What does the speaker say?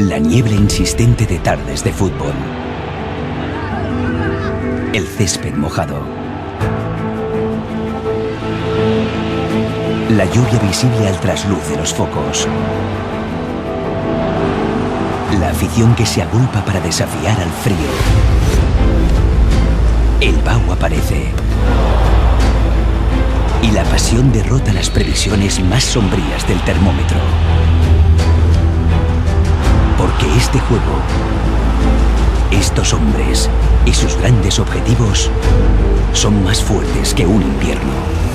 La niebla insistente de tardes de fútbol. El césped mojado. La lluvia visible al trasluz de los focos. La afición que se agolpa para desafiar al frío. El BAU aparece. Y la pasión derrota las previsiones más sombrías del termómetro. Porque este juego, estos hombres y sus grandes objetivos son más fuertes que un invierno.